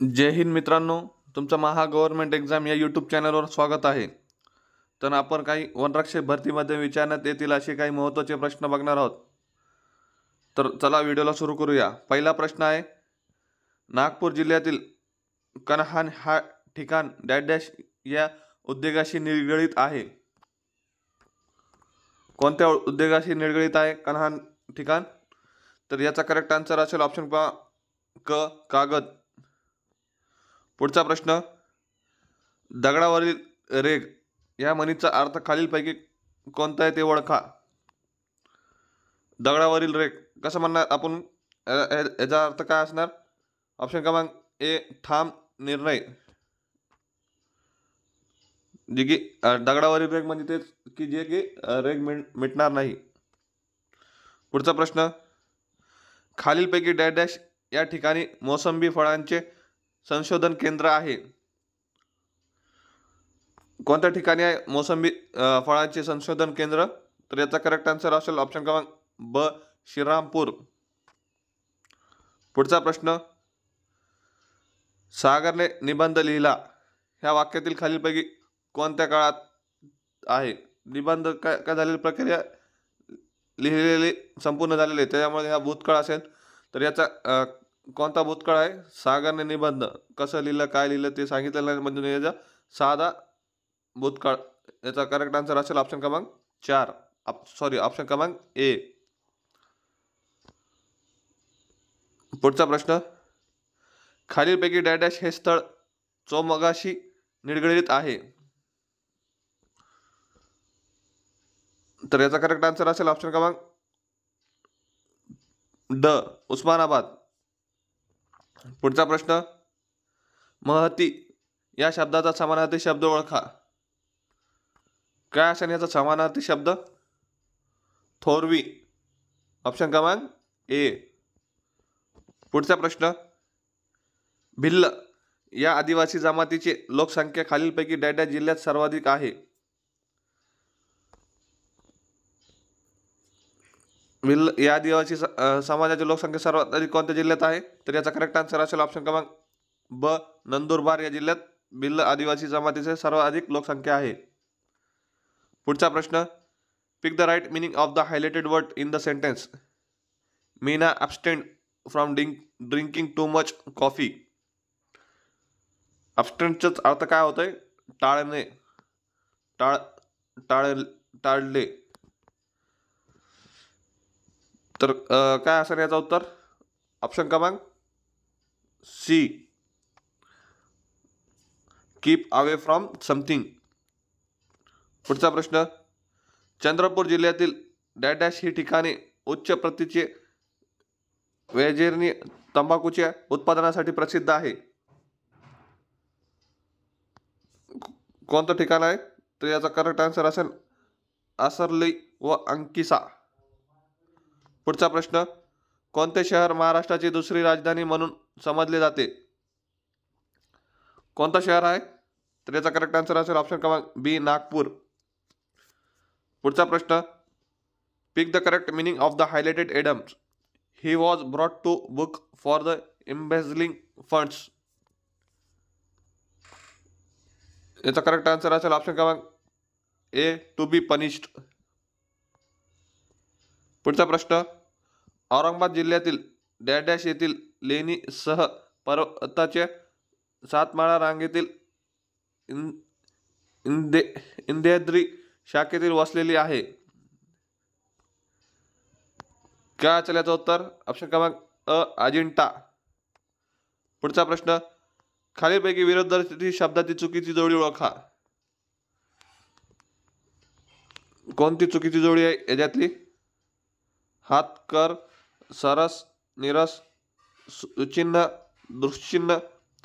जय हिंद मित्रांनो, तुमचं महा government exam या यूट्यूब चॅनलवर स्वागत आहे. तर आपण काही वनरक्षक भरतीमध्ये विचारण्यात येतील असे काही महत्त्वाचे प्रश्न बघणार आहोत. तर चला व्हिडिओला सुरू करूया. पहिला प्रश्न आहे, नागपूर जिल्ह्यातील कन्हान हा ठिकाण डॅश डॅश या उद्योगाशी निगडीत आहे. कोणत्या उद्योगाशी निगडीत आहे कन्हान ठिकाण? तर याचा करेक्ट आन्सर असेल ऑप्शन क कागद. पुढचा प्रश्न, दगडावरील रेग या म्हणीचा अर्थ खालीलपैकी कोणता आहे ते ओळखा. दगडावरील रेग कसं म्हणणार आपण, याचा अर्थ काय असणार? ऑप्शन क्रमांक ए ठाम निर्णय, जे की दगडावरील रेग म्हणजे तेच की जे की रेग मिटणार नाही. पुढचा प्रश्न, खालीलपैकी डॅश डॅश या ठिकाणी मोसंबी फळांचे संशोधन केंद्र आहे. कोणत्या ठिकाणी आहे मोसंबी फळांचे संशोधन केंद्र? तर याचा करेक्ट आन्सर असेल ऑप्शन क्रमांक ब श्रीरामपूर. पुढचा प्रश्न, सागरने निबंध लिहिला ह्या वाक्यातील खालीलपैकी कोणत्या काळात आहे? निबंध काय झालेली प्रक्रिया लिहिलेली संपूर्ण झालेली आहे, त्याच्यामुळे हा भूतकाळ असेल. तर याचा कोणता भूतकाळ आहे? सागरने निबंध कसं लिहिलं, काय लिहिलं ते सांगितलेलं नाही, म्हणजे याचा साधा भूतकाळ. याचा करेक्ट आन्सर असेल ऑप्शन क्रमांक 4, ऑप्शन क्रमांक ए. पुढचा प्रश्न, खालीलपैकी डॅश डॅश हे स्थळ चोमगाशी निगडीत आहे. तर याचा करेक्ट आन्सर असेल ऑप्शन क्रमांक ड उस्मानाबाद. पुढचा प्रश्न, महती या शब्दाचा समानार्थी शब्द ओळखा. काय असेल याचा समानार्थी शब्द? थोरवी, ऑप्शन क्रमांक ए. पुढचा प्रश्न, भिल्ल या आदिवासी जमातीची लोकसंख्या खालीलपैकी डॅश डॅश जिल्ह्यात सर्वाधिक आहे. भिल्ल या आदिवासी समाजाची लोकसंख्या सर्वात अधिक कोणत्या जिल्ह्यात आहे? तर याचा करेक्ट आन्सर असेल ऑप्शन क्रमांक ब नंदुरबार या जिल्ह्यात भिल्ल आदिवासी जमातीची सर्वाधिक लोकसंख्या आहे. पुढचा प्रश्न, pick the right meaning of the highlighted word in the sentence. Meena abstained from drinking too much coffee. ॲब्स्टेंडचाच अर्थ काय होतोय? टाळणे, टाळ टाळ टाळले. तर काय असेल याचं उत्तर? ऑप्शन क्रमांक C, keep away from something. पुढचा प्रश्न, चंद्रपूर जिल्ह्यातील डॅश डॅश ही ठिकाणे उच्च प्रतीचे वैजयंती तंबाखूच्या उत्पादनासाठी प्रसिद्ध आहे. कोणतं ठिकाण आहे? तर याचा करेक्ट आन्सर असेल आसरली व अंकिसा. पुढचा प्रश्न, कोणते शहर महाराष्ट्राची दुसरी राजधानी म्हणून समजले जाते? कोणतं शहर आहे? तर याचा करेक्ट आन्सर असेल ऑप्शन क्रमांक बी नागपूर. पुढचा प्रश्न, pick the correct meaning of the highlighted idioms. He was brought to book for the embezzling funds. याचा करेक्ट आन्सर असेल ऑप्शन क्रमांक ए टू बी पनिश्ड. पुढचा प्रश्न, औरंगाबाद जिल्ह्यातील डॅश डॅश येथील लेणी सह पर्वताच्या सातमाळा रांगेतील इंद्याद्री शाखेतील वसलेली आहे. काय असेल याचं उत्तर? ऑप्शन क्रमांक अ अजिंठा. पुढचा प्रश्न, खालीलपैकी विरुद्धार्थी शब्दाची चुकीची जोडी ओळखा. कोणती चुकीची जोडी आहे याच्यातली? हातकर, सरस, निरस, सुचिन्ह, दुश्चिन्ह,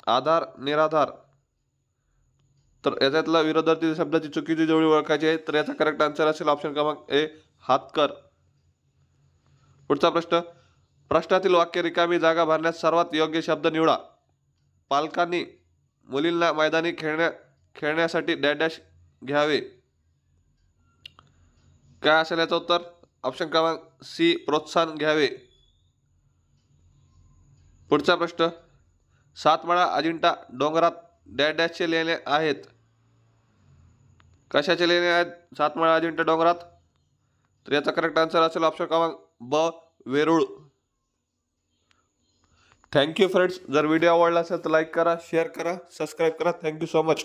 आधार, निराधार. तर याच्यातला विरोधार्थी शब्दाची चुकीची जोडी ओळखायची आहे. तर याचा करेक्ट आन्सर असेल ऑप्शन क्रमांक ए हातकर. पुढचा प्रश्न, प्रश्नातील वाक्य रिकामी जागा भरण्यास सर्वात योग्य शब्द निवडा. पालकांनी मुलींना मैदानी खेळण्यासाठी डॅश डॅश घ्यावे. काय असेल याचं उत्तर? ऑप्शन क्रमांक सी प्रोत्साहन घ्यावे. पुढचा प्रश्न, सातमाळा अजिंठा डोंगरात डॅश डॅशचे लेणे आहेत. कशाचे लेणे आहेत सातमाळा अजिंठा डोंगरात? तर याचा करेक्ट आन्सर असेल ऑप्शन क्रमांक ब, वेरूळ. Thank you friends. जर व्हिडिओ आवडला असेल तर लाईक करा, शेअर करा, सबस्क्राईब करा. Thank you so much.